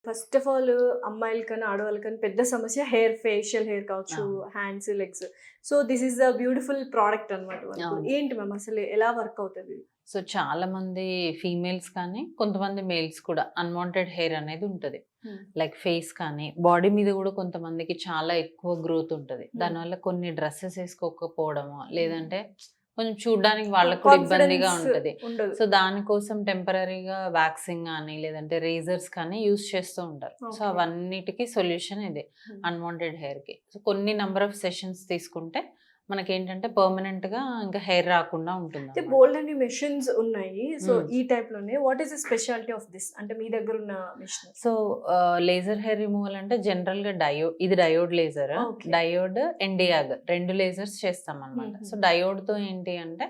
First of all అమ్మాయిలకన్నా, ఆడవాళ్ళకన్నా పెద్ద సమస్య hair, facial hair కావచ్చు, అవును. Hands, legs. So, this is the beautiful product అన్నమాట మనకు. అవును. ఏంటి మ్యామ్ అసలు ఎలా వర్క్ అవుతది? సో, చాలా మంది ఫీమేల్స్ కానీ, కొంతమంది మేల్స్ కూడా అన్‌వాంటెడ్ హెయిర్ అనేది ఉంటది. హ్మ్. లైక్ ఫేస్ కానీ, బాడీ మీద గూడా కొంతమందికి చాలా ఎక్కువ గ్రోత్ ఉంటది. హ్మ్. దానివల్ల కొన్ని డ్రెసెస్ ఏసుకోకపోవడమో, హ్మ్. లేదంటే కొంచెం చూడ్డానికి వాళ్ళకి కూడా ఇబ్బందిగా కాన్ఫిడెన్స్ ఉంటది. ఉండదు. సో, దానికోసం టెంపరరీగా వాక్సింగ్ గానీ, లేదంటే రేజర్స్ కానీ యూజ్ చేస్తూ ఉంటారు. So, okay. అవన్నిటికి సొల్యూషన్ ఇదే హ్మ్. అన్‌వాంటెడ్ హెయిర్‌కి. సో, కొన్ని నంబర్ ఆఫ్ సెషన్స్ తీసుకుంటే మనకేంటంటే పర్మనెంట్‌గా ఇంకా హెయిర్ రాకుండా అయితే ఉంటుందనమాట. బోల్డ్ అన్ని మెషిన్స్ ఉన్నాయి. So, hmm. ఈ టైప్‌లోనే what is the speciality of this? అంటే మీ దగ్గరున్న machine. So, laser hair removal అంటే జనరల్‌గా ఇది diode laser. Okay. Diode, Nd YAG 2 lasers చేస్తామనమాట. సో, హుహుహు. డయోడ్‌తో ఏంటి అంటే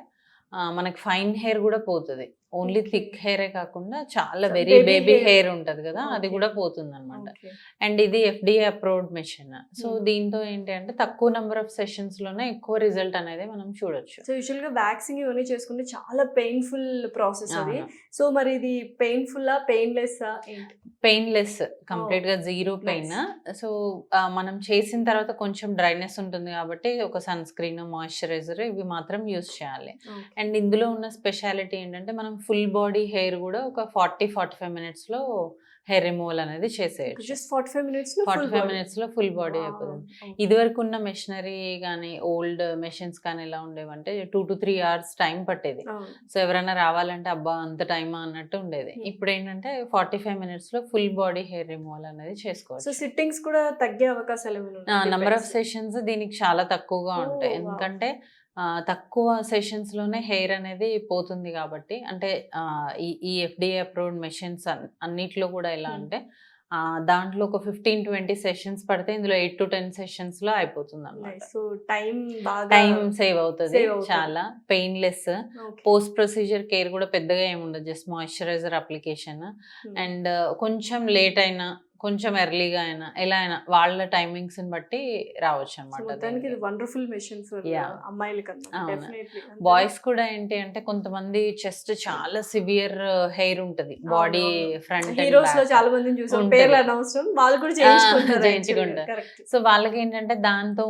మనకి ఫైన్ హెయిర్ గూడా పోతది. Only okay. థిక్ హెయిరే కాకుండా చాలా so, very baby baby hair. Hair ఉంటది గదా! అది ఓకే. గూడా పోతుందనమాట. ఓకే. అండ్ ఇది ఎఫ్‌డీఏ అప్రూవ్డ్ మెషిన్. సో, హ్మ్. దీంతో ఏంటి అంటే తక్కువ నంబర్ ఆఫ్ సెషన్స్‌లోనే ఎక్కువ రిజల్ట్ అనేది మనం చూడొచ్చు. సో, యూజువల్‌గా వాక్సింగ్ ఇవన్నీ చేసుకుంటే చాలా పెయిన్‌ఫుల్ ప్రాసెస్ అది. అవును. సో, మరి ఇది పెయిన్‌ఫుల్లా? పెయిన్‌లెస్సా ఏంటి? పెయిన్‌లెస్. ఓహ్! కంప్లీట్‌గా జీరో పెయిన్. నైస్. సో, మనం చేసిన తర్వాత కొంచెం డ్రైనెస్ ఉంటుంది గాబట్టి, ఒక సన్ స్క్రీన్, మాయిశ్చరైజర్ ఇవి మాత్రం యూజ్ చేయాలి. ఓకే. అండ్ ఇందులో ఉన్న స్పెషాలిటీ ఏంటంటే, మనం ఫుల్ బాడీ హెయిర్ గూడా ఒక 45 మినిట్స్‌లో హెయిర్ రిమూవల్ అనేది ఓకే. చేసేయొచ్చు. జస్ట్ 45 మినిట్స్‌లో ఫుల్ 45 బాడీ. మినిట్స్‌లో ఫుల్ బాడీ వావ్! అయిపోతుంది. ఓకే. ఇదివరకున్న మెషినరీ గానీ, ఓల్డ్ మెషిన్స్ కానీ ఎలా ఉండేవంటే 2-3 అవర్స్ టైం పట్టేది. అవును. సో, ఎవరైనా రావాలంటే అబ్బా! అంత టైమా అన్నట్టు ఉండేది. హ్మ్. ఇప్పుడేంటంటే 45 మినిట్స్‌లో ఫుల్ బాడీ హెయిర్ రిమూవల్ అనేది సో, చేసుకోవచ్చు. సిట్టింగ్స్ కూడా తగ్గే అవకాశాలేమైనా ఉన్నాయా? Number of depends. సెషన్స్ దీనికి చాలా తక్కువగా ఉంటాయి. ఓహ్! వావ్! ఎందుకంటే తక్కువ సెషన్స్‌లోనే హెయిర్ అనేది పోతుంది గాబట్టి అంటే ఈ ఎఫ్‌డీఏ అప్రూవ్డ్ మెషిన్స్ అన్నిట్లో గూడా ఎలా హ్మ్. అంటే దాంట్లో ఒక 15-20 సెషన్స్ పడితే ఇందులో 8-10 సెషన్స్‌లో అయిపోతుందనమాట. నైస్. సో, టైమ్ బాగా టైమ్ సేవ్ అవుతది సేవ్ అవుతది. చాలా. Painless. Okay. Post procedure care గూడా పెద్దగా ఏముండదు. Just moisturiser application. హ్మ్. అండ్ కొంచెం లేట్ అయినా, కొంచెం ఎర్లీగా అయినా, ఎలా అయినా వాళ్ళ టైమింగ్స్‌ని బట్టి సో, రావచ్చనమాట మొత్తానికి దీనికి. ఇది వండర్‌ఫుల్ మెషిన్ ఫర్ యాహ్! అమ్మాయిలకన్నమాట. అవును. డెఫినైట్‌లీ. అంతేనా? బాయ్స్ కూడా ఏంటి అంటే కొంతమంది చెస్ట్ చాలా సివియర్ హెయిర్ ఉంటది. బాడీ అవునవును. ఫ్రంట్ అండ్ హీరోస్‌లో బ్యాక్ చాలా మందిని చూసాం. పేర్లు ఉంటది. అనవసరం. వాళ్ళు కూడా ఆ! చేయించుకుంటారు యాక్చువల్‌గా. చేయించుకుంటా. కరెక్ట్. సో, వాళ్ళకేంటంటే దాంతో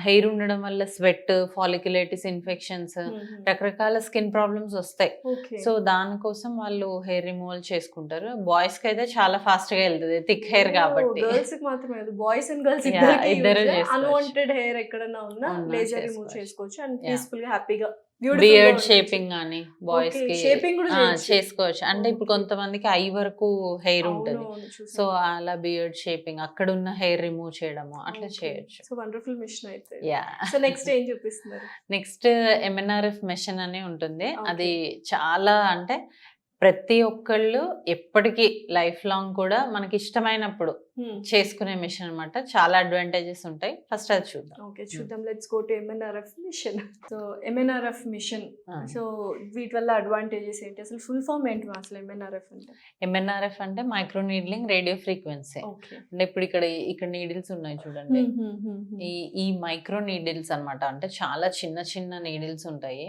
హెయిర్ ఉండడం వల్ల స్వెట్, ఫాలిక్యులేటిస్ ఇన్ఫెక్షన్స్ హుహు. రకరకాల స్కిన్ ప్రాబ్లమ్స్ ఒస్తాయి. ఓకే. సో, దానికోసం వాళ్ళు హెయిర్ రిమూవల్ చేసుకుంటారు. బాయ్స్‌కైతే చాలా ఫాస్ట్‌గా ఎళ్తది. థిక్ హెయిర్ ఓహ్! కాబట్టి. గర్ల్స్‌కి మాత్రమే కాదు. Boys and girls yeah! ఇద్దరికీ ఇద్దరు యూజే. జేసుకోవచ్చు. అన్‌వాంటెడ్ హెయిర్ ఎక్కడన్నా ఉన్నా అవునా? లేజర్ రిమూవ్ చేసుకోవచ్చు. చేసుకోవచ్చు. And yeah! పీస్‌ఫుల్‌గా, హ్యాపీగా, బ్యూటిఫుల్‌గా బియర్డ్ ఉండొచ్చు. షేపింగ్ గాని ఓకే. బాయ్స్‌కి షేపింగ్ కూడా చేయొచ్చు. చేసుకోవచ్చు. అంటే ఇప్పుడు ఓకే. కొంతమందికి ఐ వరకు హెయిర్ ఉంటది. అవునవును. సో, చూసాను. అలా బియర్డ్ షేపింగ్ అక్కడున్న హెయిర్ రిమూవ్ చేయడము అట్లా ఓకే. చేయొచ్చు. సో, వండర్‌ఫుల్ మిషన్ అయితే. యాహ్! సో, నెక్స్ట్ ఏం చూపిస్తున్నారు? నెక్స్ట్ ఎంఎన్ఆర్ఎఫ్ మెషిన్ అని ఉంటుంది. ఓకే. అది చాలా అంటే ప్రతి ఒక్కళ్ళు ఎప్పటికి లైఫ్ లాంగ్ కూడా మనకిష్టమైనప్పుడు హ్మ్. చేసుకునే మెషిన్ అన్నమాట. చాలా అడ్వాంటేజెస్ ఉంటాయి. ఫస్ట్ అది చూద్దాం. ఓకే. హ్మ్. చూద్దాం. Let's go to MNRF mission. So, MNRF mission. ఆ! సో, వీటి వల్ల అడ్వాంటేజెస్ ఏంటి? అసలు ఫుల్ ఫార్మ్ ఏంటి అసలు ఎంఎన్ఆర్ఎఫ్ అంటే? ఎంఎన్ఆర్ఎఫ్ అంటే micro needling radio frequency. Okay. అంటే ఇప్పుడు ఇక్కడ నీడిల్స్ ఉన్నాయి చూడండి. హుహుహుహు. ఈ ఈ మైక్రో నీడిల్స్ అన్నమాట. అంటే చాలా చిన్న చిన్న నీడిల్స్ ఉంటాయి.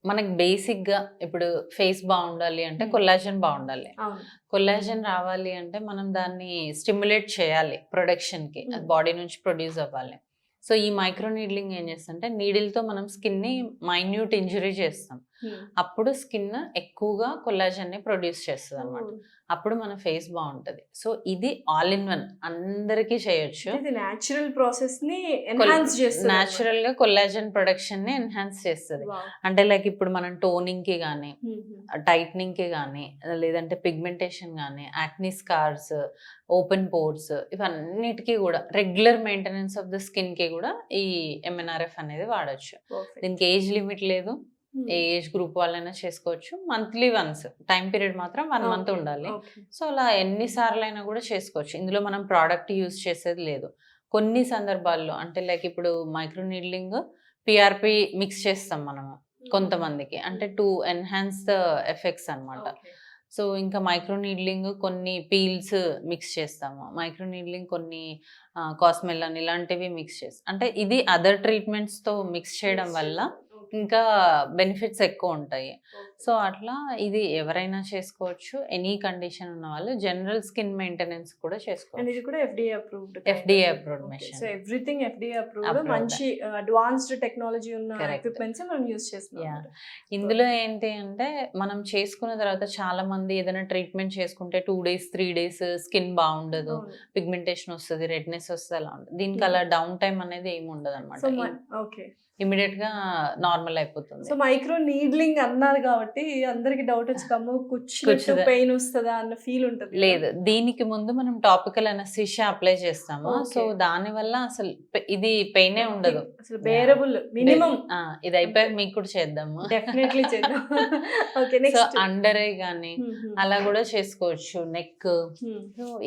మనకి బేసిక్‌గా ఇప్పుడు ఫేస్ బావుండాలి అంటే హ్మ్. కొల్లాజెన్ బావుండాలి. అవును. కొల్లాజెన్ రావాలి అంటే మనం దాన్ని స్టిమ్యులేట్ చేయాలి ప్రొడక్షన్‌కి. అది హ్మ్. బాడీ నుంచి ప్రొడ్యూస్ అవ్వాలి. సో, ఈ మైక్రో నీడ్లింగ్ ఏం చేస్తదంటే నీడిల్‌తో మనం స్కిన్‌ని మైన్యూట్ ఇంజురీ చేస్తాం. హ్మ్. అప్పుడు స్కిన్ ఎక్కువగా కొల్లాజెన్‌ని ప్రొడ్యూస్ చేస్తదనమాట. ఓహ్! అప్పుడు మన ఫేస్ బావుంటది. సో, ఇది ఆల్ ఇన్ వన్ అందరికీ చేయొచ్చు. అంటే ఇది నేచురల్ ప్రాసెస్‌ని కొల్ ఎన్హాన్స్ చేస్తదన్నమాట. నేచురల్‌గా కొల్లాజెన్ ప్రొడక్షన్‌ని ఎన్హాన్స్ చేస్తది. వావ్! అంటే లైక్ ఇప్పుడు మనం టోనింగ్‌కి గాని, హుహు. టైటనింగ్‌కి గాని, లేదంటే పిగ్మెంటేషన్ గాని, యాక్ని స్కార్స్, ఓపెన్ పోర్స్ ఇవన్నిటికి గూడా రెగ్యులర్ మెయింటెనెన్స్ ఆఫ్ ద స్కిన్‌కి గూడా ఈ ఎంఎన్ఆర్ఎఫ్ అనేది వాడొచ్చు. పర్ఫెక్ట్. దీనికి ఏజ్ లిమిట్ లేదు. హ్మ్. ఏ ఏజ్ గ్రూప్ వాళ్ళైనా చేసుకోవచ్చు. మంత్లీ వన్స్ టైమ్ పీరియడ్ మాత్రం 1 మంత్ ఓకే. ఉండాలి. ఓకే. సో, అలా ఎన్ని సార్లైనా గూడా చేసుకోవచ్చు. ఇందులో మనం ప్రొడక్ట్ యూజ్ చేసేది లేదు. కొన్ని సందర్భాల్లో అంటే లైక్ ఇప్పుడు మైక్రో నీడ్లింగ్, పీఆర్‌పీ మిక్స్ చేస్తాం మనము కొంతమందికి. అంటే టు ఎన్హాన్స్ ద ఎఫెక్ట్స్ అన్నమాట. ఓకే. సో, ఇంకా మైక్రో నీడ్లింగ్ కొన్ని పీల్స్ మిక్స్ చేస్తాము. మైక్రో నీడ్లింగ్ కొన్ని కాస్మెలాన్ ఇలాంటివి మిక్స్ చేస్తాం. అంటే ఇది అదర్ ట్రీట్మెంట్స్‌తో మిక్స్ చేయడం వల్ల ఇంకా బెనిఫిట్స్ ఎక్కువ ఉంటాయి. సో అట్లా ఇది ఎవరైనా చేసుకోవచ్చు. ఎనీ కండిషన్ ఉన్న వాళ్ళు జనరల్ స్కిన్ మెయింటెనెన్స్ కూడా అండ్ చేసుకోవచ్చు. ఇది కూడా FDA approved. FDA approved machine. So everything FDA approved, Approved. మంచి అడ్వాన్స్డ్ టెక్నాలజీ ఉన్న Correct. ఎక్విప్మెంట్స్ మనం యూస్ చేస్తున్నాం. Yeah. ఇందులో ఏంటి అంటే మనం చేసుకున్న తర్వాత చాలా మంది ఏదైనా ట్రీట్మెంట్ చేసుకుంటే 2 days 3 days స్కిన్ బాగుండదు, పిగ్మెంటేషన్ వస్తుంది, రెడ్నెస్ వస్తుంది, అలా ఉంటుంది. దీనికి అలా డౌన్ టైం అనేది ఏమి ఉండదు సో అనమాట. ఓకే. ఇమీడియట్ గా నార్మల్ అయిపోతుంది. సో మైక్రో నీడ్లింగ్ అన్నారు కాబట్టి అందరికి డౌట్ వచ్చి కమ్ము కూర్చున్నట్టు కూర్చుదా- పెయిన్ వస్తుందా అన్న ఫీల్ ఉంటుంది. లేదు, దీనికి ముందు మనం టాపికల్ అనస్థీషియా అప్లై చేస్తాము. Okay. సో దాని వల్ల అసలు ఇది పెయినే ఉండదు. అసలు బేరబుల్ మినిమం. ఇది అయిపోయాక మీకు కూడా చేద్దాము. డెఫినెట్లీ చేద్దాం. Okay, so next under eye గానీ అలా కూడా చేసుకోవచ్చు. నెక్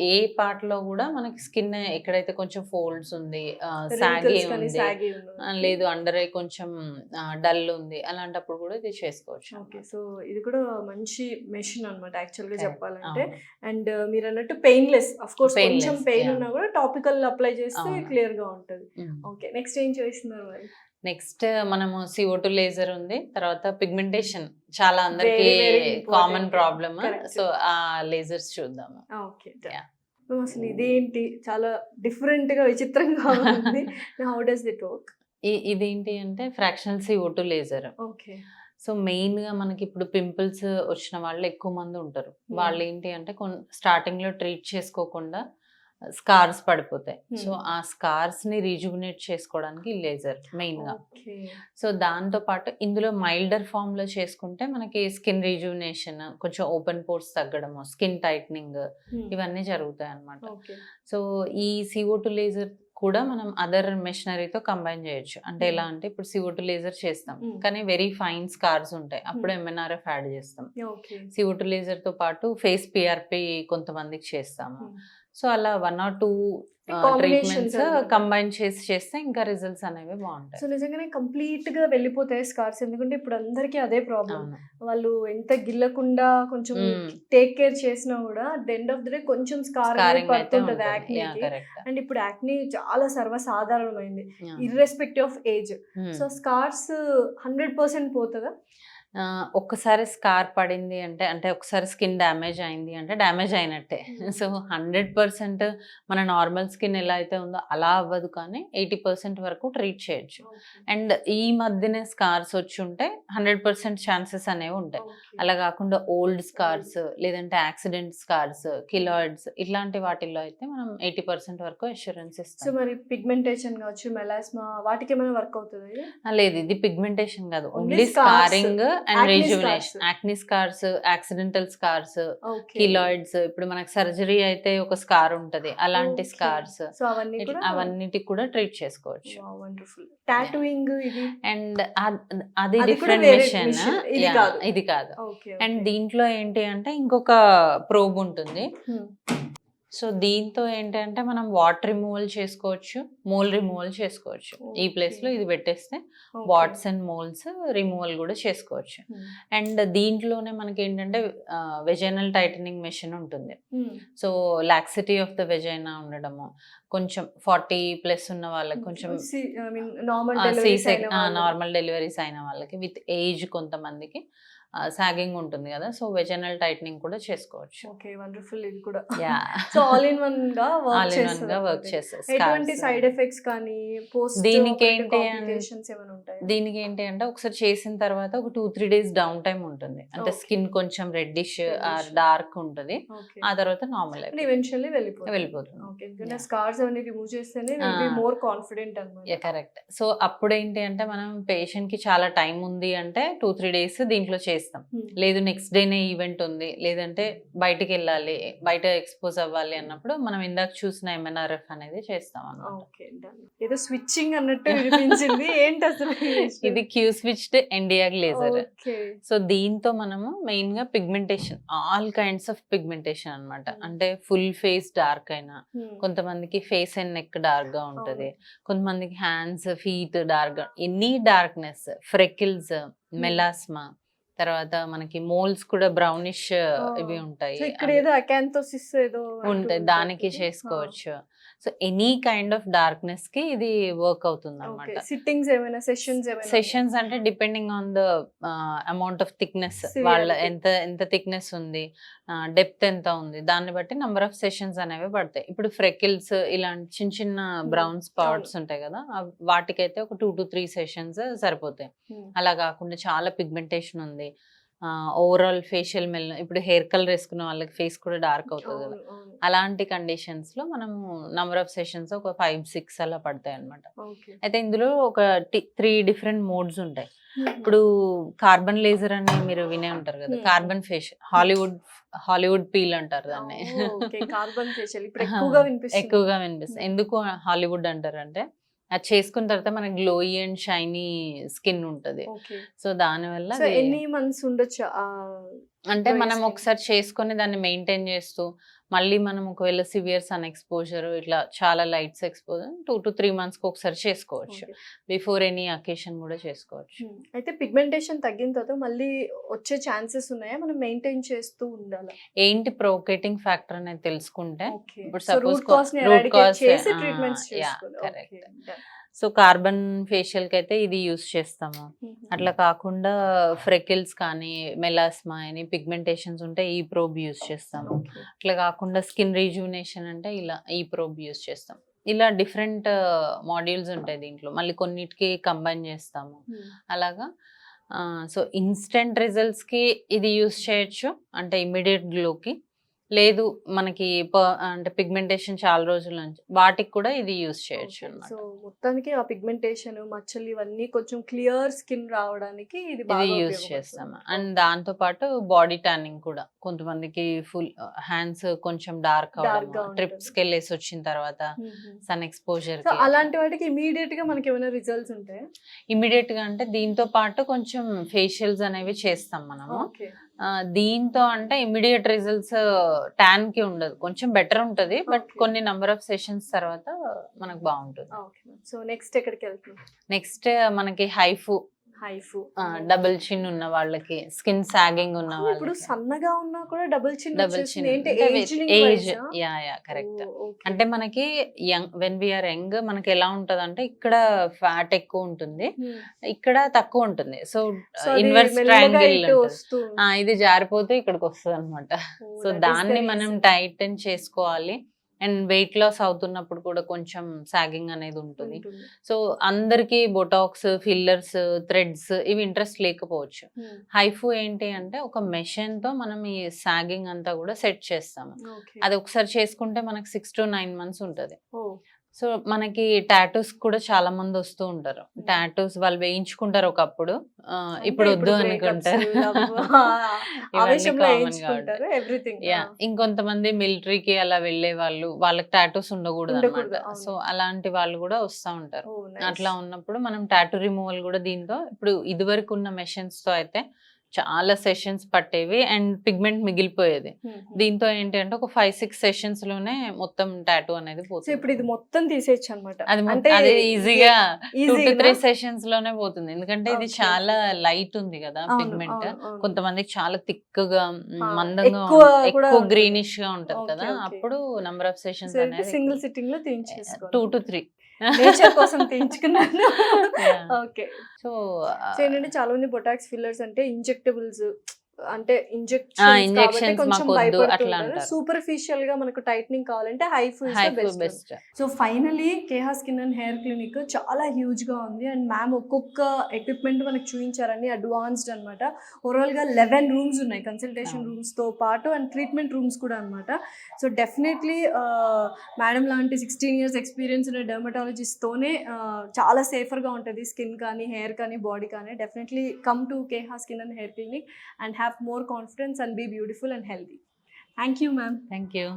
ఏ పార్ట్ లో కూడా మనకి స్కిన్ ఎక్కడైతే కొంచెం ఫోల్డ్స్ ఉంది, సాగి ఉంది, లేదు అండర్ ఐ కొంచెం డల్ ఉంది, అలాంటప్పుడు కూడా ఇది చేసుకోవచ్చు. ఓకే, సో ఇది కూడా మంచి మెషిన్ అన్నమాట యాక్చువల్ గా Correct. చెప్పాలంటే. అవును. అండ్ మీరు అన్నట్టు పెయిన్లెస్, అఫ్ కోర్స్ Painless, కొంచెం పెయిన్ yeah. ఉన్నా కూడా టాపికల్ అప్లై చేస్తే అవును. క్లియర్ గా ఉంటది. Mm. ఓకే, నెక్స్ట్ ఏం చేస్తున్నారు మరి? నెక్స్ట్ మనము CO2 లేజర్ ఉంది. తర్వాత పిగ్మెంటేషన్ చాలా అందరికి Very, very important. Common problem. Correct. So ఆ లేజర్స్ చూద్దాము. Okay, Yeah. అసలు ఇదేంటి చాలా డిఫరెంట్ గా విచిత్రంగా ఉంది. How does it work? ఇదేంటి అంటే fractional CO2 laser. Okay. So main గా మనకి ఇప్పుడు పింపుల్స్ వచ్చిన వాళ్ళు ఎక్కువ మంది ఉంటారు. వాళ్ళు ఏంటి అంటే స్టార్టింగ్ లో ట్రీట్ చేసుకోకుండా స్కార్స్ పడిపోతాయి. సో ఆ స్కార్స్ ని రీజువినేట్ చేసుకోవడానికి లేజర్ మెయిన్ గా. ఓకే. సో దాంతో పాటు ఇందులో మైల్డర్ ఫామ్ లో చేసుకుంటే మనకి స్కిన్ రీజువినేషన్, కొంచెం ఓపెన్ పోర్స్ తగ్గడము, స్కిన్ టైట్నింగ్ ఇవన్నీ జరుగుతాయి అన్నమాట. ఓకే. సో ఈ CO2 లేజర్ కూడా మనం అదర్ మెషినరీతో కంబైన్ చేయొచ్చు. అంటే ఎలా అంటే ఇప్పుడు CO2 లేజర్ చేస్తాం కానీ వెరీ ఫైన్ స్కార్స్ ఉంటాయి, అప్పుడు MNRF యాడ్ చేస్తాం. ఓకే. CO2 లేజర్ తో పాటు ఫేస్ PRP కొంతమందికి చేస్తాము. సో అలా 1 or 2 ట్రీట్మెంట్స్ కంబైన్ చేస్తే ఇంకా రిజల్ట్స్ అనేవి బాగుంటాయి. సో నిజంగానే కంప్లీట్ గా వెళ్ళిపోతాయి స్కార్స్, ఎందుకంటే ఇప్పుడు అందరికీ అదే ప్రాబ్లం. వాళ్ళు ఎంత గిల్లకుండా కొంచెం టేక్ కేర్ చేసినా కూడా ఎండ్ ఆఫ్ ద డే కొంచెం స్కార్ పడుతుంటది యాక్నీకి. అండ్ ఇప్పుడు యాక్నీ చాలా సర్వసాధారణమైంది irrespective of age. So scars 100% పోతుందా? ఒక్కసారి స్కార్ పడింది అంటే, అంటే ఒకసారి స్కిన్ డ్యామేజ్ అయింది అంటే డ్యామేజ్ అయినట్టే. సో 100% మన నార్మల్ స్కిన్ ఎలా అయితే ఉందో అలా అవ్వదు, కానీ 80% వరకు ట్రీట్ చేయొచ్చు. అండ్ ఈ మధ్యనే స్కార్స్ వచ్చి ఉంటే 100% ఛాన్సెస్ అనేవి ఉంటాయి. అలా కాకుండా ఓల్డ్ స్కార్స్, లేదంటే యాక్సిడెంట్ స్కార్స్, కిలాయిడ్స్ ఇట్లాంటి వాటిల్లో అయితే మనం 80% వరకు అష్యూరెన్స్ సో ఇస్తాం. మరి పిగ్మెంటేషన్ కావచ్చు, మెలాస్మా, వాటికి ఏమైనా వర్క్ అవుతుంది? లేదు, ఇది పిగ్మెంటేషన్ కాదు, Only only scars. Scarring and Acne rejuvenation. scars. Acne scars, accidental scars, okay. Keloids, ఇప్పుడు మనకు సర్జరీ అయితే ఒక స్కార్ ఉంటది, అలాంటి స్కార్స్, సో అవన్నీ కూడా అవన్నిటికి కూడా ట్రీట్ చేసుకోవచ్చు. వండర్ఫుల్. టాటూయింగ్ ఇది అండ్ అది అది కూడా డిఫరెంట్ వేరే మిషన్, machine. ఇది కాదు. ఇది కాదు. ఓకే. అండ్ దీంట్లో ఏంటి అంటే ఇంకొక ప్రోబ్ ఉంటుంది. సో దీంతో ఏంటంటే మనం వాటర్ రిమూవల్ చేసుకోవచ్చు, మోల్ రిమూవల్ చేసుకోవచ్చు. ఈ ప్లేస్ లో ఇది పెట్టేస్తే వాట్స్ అండ్ మోల్స్ రిమూవల్ కూడా చేసుకోవచ్చు. అండ్ దీంట్లోనే మనకి ఏంటంటే వెజైనల్ టైటనింగ్ మెషిన్ ఉంటుంది. So laxity of the vagina ఉండడము, కొంచెం 40+ ఉన్న వాళ్ళకి, కొంచెం నార్మల్ డెలివరీస్ అయిన వాళ్ళకి, విత్ ఏజ్ కొంతమందికి సాగింగ్ ఉంటుంది కదా, సో వెజైనల్ టైటనింగ్ కూడా చేసుకోవచ్చు. Okay, wonderful. ఇది కూడా yeah, so all in one గా వర్క్ చేస్తారు. ఎటువంటి సైడ్ ఎఫెక్ట్స్ కానీ పోస్ట్ దీనికి ఏంటి కాంప్లికేషన్స్ ఏమైనా ఉంటాయి? దీనికి ఏంటి అంటే ఒకసారి చేసిన తర్వాత ఒక 2-3 days డౌన్ టైం ఉంటుంది. అంటే Okay. స్కిన్ కొంచెం రెడ్డిష్ ఆర్ Reddish. డార్క్ ఉంటుంది, ఓకే. ఆ తర్వాత నార్మల్ ఈవెన్చువల్లీ వెళ్ళిపోతుంది. ఓకే, ఎందుకంటే Yeah. స్కార్స్ అవన్నీ రిమూవ్ చేస్తేనే విల్ బి మోర్ కాన్ఫిడెంట్ అన్నమాట. కరెక్ట్. సో అప్పుడు ఏంటి అంటే మనం పేషెంట్ కి చాలా టైం ఉంది అంటే 2-3 days దీంట్లో చేస్తాం. లేదు నెక్స్ట్ డేనే ఈవెంట్ ఉంది, లేదంటే బయటికి వెళ్ళాలి, బయట ఎక్స్పోజ్ అవ్వాలి అన్నప్పుడు మనం ఇందాక చూసిన MNRF అనేది చేస్తాం అన్నమాట. Okay, done. ఏదో స్విచ్చింగ్ అన్నట్టు వినిపించింది. ఏంటి అసలు ఇది Q switched Nd YAG laser. Okay. So దీంతో మనము మెయిన్ గా pigmentation, all kinds of pigmentation అన్నమాట. అంటే ఫుల్ ఫేస్ డార్క్ అయినా, కొంతమందికి ఫేస్ అండ్ నెక్ డార్క్ గా ఉంటది, కొంతమందికి హ్యాండ్స్ ఫీట్ డార్క్ గా, ఎనీ డార్క్నెస్, ఫ్రెకిల్స్, మెలాస్మా, తర్వాత మనకి మోల్స్ కూడా బ్రౌనిష్ ఇవి ఉంటాయి, సో ఇక్కడ ఏదో అకాంతోసిస్ ఏదో ఉంటాయి, దానికి చేసుకోవచ్చు. So any kind of darkness కి ఇది వర్క్ అవుతుంది అనమాట. సిట్టింగ్స్ ఏమైనా సెషన్స్ అంటే depending on the amount of thickness, వాళ్ళ ఎంత ఎంత థిక్నెస్ ఉంది, డెప్త్ ఎంత ఉంది, దాన్ని బట్టి నంబర్ ఆఫ్ సెషన్స్ అనేవి పడతాయి. ఇప్పుడు ఫ్రెకిల్స్ ఇలాంటి చిన్న చిన్న బ్రౌన్ స్పాట్స్ ఉంటాయి కదా, వాటికైతే ఒక 2 to 3 సెషన్స్ సరిపోతాయి. అలా కాకుండా చాలా పిగ్మెంటేషన్ ఉంది, ఓవరాల్ ఫేషియల్ మెల్, ఇప్పుడు హెయిర్ కలర్ వేసుకున్న వాళ్ళకి ఫేస్ కూడా డార్క్ అవుతుంది కదా, అలాంటి కండిషన్స్ లో మనము నంబర్ ఆఫ్ సెషన్స్ ఒక 5-6 అలా పడతాయి అనమాట. అయితే ఇందులో ఒక 3 డిఫరెంట్ మోడ్స్ ఉంటాయి. ఇప్పుడు కార్బన్ లేజర్ అని మీరు వినే ఉంటారు కదా, కార్బన్ ఫేషియల్, హాలీవుడ్ పీల్ అంటారు దాన్ని. కార్బన్ ఫేషియల్ ఎక్కువగా వినిపిస్తుంది. ఎందుకు హాలీవుడ్ అంటారు అంటే, అది చేసుకున్న తర్వాత మనకి గ్లోయి అండ్ షైనీ స్కిన్ ఉంటది. సో దానివల్ల ఎన్ని మంత్స్ ఉండొచ్చు అంటే మనం ఒకసారి చేసుకొని దాన్ని మెయింటైన్ చేస్తూ, మళ్ళీ మనం ఒకవేళ సివియర్ సన్ ఎక్స్పోజర్ ఇట్లా చాలా లైట్స్ ఎక్స్పోజర్ 2 to 3 months కి ఒకసారి చేసుకోవచ్చు. బిఫోర్ ఎనీ అకేషన్ కూడా చేసుకోవచ్చు. అయితే పిగ్మెంటేషన్ తగ్గిన తర్వాత మళ్ళీ వచ్చే ఛాన్సెస్ ఉన్నాయా, మనం మెయింటైన్ చేస్తూ ఉండాలి? ఏంటి ప్రొవోకేటింగ్ ఫ్యాక్టర్ అనేది తెలుసుకుంటే, ఇప్పుడు సో సపోజ్ రూట్ కాజ్ ని ఎరాడికేట్ చేసి ట్రీట్మెంట్స్ చేసుకోవాలి. కరెక్ట్. సో కార్బన్ ఫేషియల్ కి అయితే ఇది యూస్ చేస్తాము. అట్లా కాకుండా ఫ్రెకిల్స్ కానీ, మెలాస్మా అని పిగ్మెంటేషన్స్ ఉంటే ఈ ప్రోబ్ యూస్ చేస్తాము. అట్లా కాకుండా స్కిన్ రీజువినేషన్ అంటే ఇలా ఈ ప్రోబ్ యూస్ చేస్తాం. ఇలా డిఫరెంట్ మాడ్యూల్స్ ఉంటాయి దీంట్లో, మళ్ళీ కొన్నిటికి కంబైన్ చేస్తాము అలాగా. సో ఇన్స్టెంట్ రిజల్ట్స్ కి ఇది యూస్ చేయొచ్చు, అంటే ఇమ్మీడియట్ గ్లోకి. లేదు మనకి అంటే పిగ్మెంటేషన్ చాలా రోజుల నుంచి, వాటికి కూడా ఇది యూస్ చేయొచ్చు అన్నమాట. సో మొత్తానికి ఆ పిగ్మెంటేషన్, మచ్చలు ఇవన్నీ కొంచెం క్లియర్ స్కిన్ రావడానికి ఇది యూస్ చేస్తాము. అండ్ దాంతో పాటు బాడీ ట్యానింగ్ కూడా, కొంతమందికి ఫుల్ హ్యాండ్స్ కొంచెం డార్క్ అవడం, ట్రిప్స్ కి వెళ్ళేసి వచ్చిన తర్వాత సన్ ఎక్స్పోజర్, అలాంటి వాటికి ఇమీడియట్ గా మనకి ఏమైనా రిజల్ట్స్ ఉంటాయి? ఇమీడియట్ గా అంటే దీంతో పాటు కొంచెం ఫేషియల్స్ అనేవి చేస్తాం మనము. దీంతో అంటే ఇమీడియట్ రిజల్ట్స్ ట్యాన్ కి ఉండదు, కొంచెం బెటర్ ఉంటది, బట్ కొన్ని నంబర్ ఆఫ్ సెషన్స్ తర్వాత మనకు బాగుంటుంది. సో నెక్స్ట్ ఎక్కడికి వెళ్తాం? నెక్స్ట్ మనకి హైఫు డబుల్ చిన్ ఉన్న వాళ్ళకి, స్కిన్ సాగింగ్ ఉన్న వాళ్ళకి. ఇప్పుడు సన్నగా ఉన్నా కూడా డబుల్ చిన్ ఏజ్, యా కరెక్ట్. అంటే మనకి వెన్ వీఆర్ యంగ్ మనకి ఎలా ఉంటది అంటే, ఇక్కడ ఫ్యాట్ ఎక్కువ ఉంటుంది, ఇక్కడ తక్కువ ఉంటుంది. సో ఇన్వర్స్ ట్రయాంగిల్ ఇది జారిపోతే ఇక్కడికి వస్తుంది అనమాట. సో దాన్ని మనం టైటన్ చేసుకోవాలి. అండ్ వెయిట్ లాస్ అవుతున్నప్పుడు కూడా కొంచెం సాగింగ్ అనేది ఉంటుంది. సో అందరికి బొటాక్స్, ఫిల్లర్స్, థ్రెడ్స్ ఇవి ఇంట్రెస్ట్ లేకపోవచ్చు. హైఫు ఏంటి అంటే, ఒక మెషిన్ తో మనం ఈ సాగింగ్ అంతా కూడా సెట్ చేస్తాము. అది ఒకసారి చేసుకుంటే మనకి 6 to 9 months ఉంటుంది. సో మనకి టాటూస్ కూడా చాలా మంది వస్తూ ఉంటారు. టాటూస్ వాళ్ళు వేయించుకుంటారు ఒకప్పుడు, ఇప్పుడు వద్దు అనుకుంటారు. ఇంకొంతమంది మిలిటరీకి అలా వెళ్లే వాళ్ళు, వాళ్ళకి టాటూస్ ఉండకూడదు అనమాట. సో అలాంటి వాళ్ళు కూడా వస్తూ ఉంటారు. అట్లా ఉన్నప్పుడు మనం టాటూ రిమూవల్ కూడా దీంతో, ఇప్పుడు ఇదివరకు ఉన్న మెషిన్స్ తో అయితే చాలా సెషన్స్ పట్టేవి అండ్ పిగ్మెంట్ మిగిలిపోయేది. దీంతో ఏంటి అంటే ఒక 5-6 సెషన్స్ లోనే మొత్తం టాటూ అనేది పోతుంది. ఇప్పుడు ఇది మొత్తం తీసేయచ్చు అనమాట. అది ఈజీగా 2 to 3 సెషన్స్ లోనే పోతుంది, ఎందుకంటే ఇది చాలా లైట్ ఉంది కదా పిగ్మెంట్. కొంతమందికి చాలా థిక్ గా, మందంగా, ఎక్కువ గ్రీనిష్ గా ఉంటది కదా, అప్పుడు నంబర్ ఆఫ్ సెషన్స్ అనేది సింగిల్ సిట్టింగ్ లో తీయించేసుకోవాలి. 2 to 3 నేచర్ కోసం తీయించుకున్నాను. ఓకే. సో ఏంటంటే చాలా మంది బొటాక్స్, ఫిల్లర్స్ అంటే ఇంజెక్టబుల్స్, అంటే ఇంజెక్షన్స్ కొంచెం భయపడుతుంటారు. సూపర్ఫిషియల్ గా మనకు టైట్నింగ్ కావాలంటే HIFU is the best. So finally Keha skin and hair clinic చాలా హ్యూజ్ గా ఉంది. అండ్ మ్యామ్ ఒక్కొక్క ఎక్విప్మెంట్ మనకు చూపించారని, అడ్వాన్స్డ్ అనమాట. ఓవరాల్ గా 11 రూమ్స్ ఉన్నాయి, కన్సల్టేషన్ రూమ్స్ తో పాటు, అండ్ ట్రీట్మెంట్ రూమ్స్ కూడా అనమాట. సో డెఫినెట్లీ మేడం లాంటి 16 years ఎక్స్పీరియన్స్ ఉన్న డెర్మటాలజిస్ట్ తోనే చాలా సేఫర్ గా ఉంటుంది స్కిన్ కానీ, హెయిర్ కానీ, బాడీ కానీ. Definitely come to Keha skin and hair clinic and have more confidence and be beautiful and healthy. Thank you, ma'am. Thank you.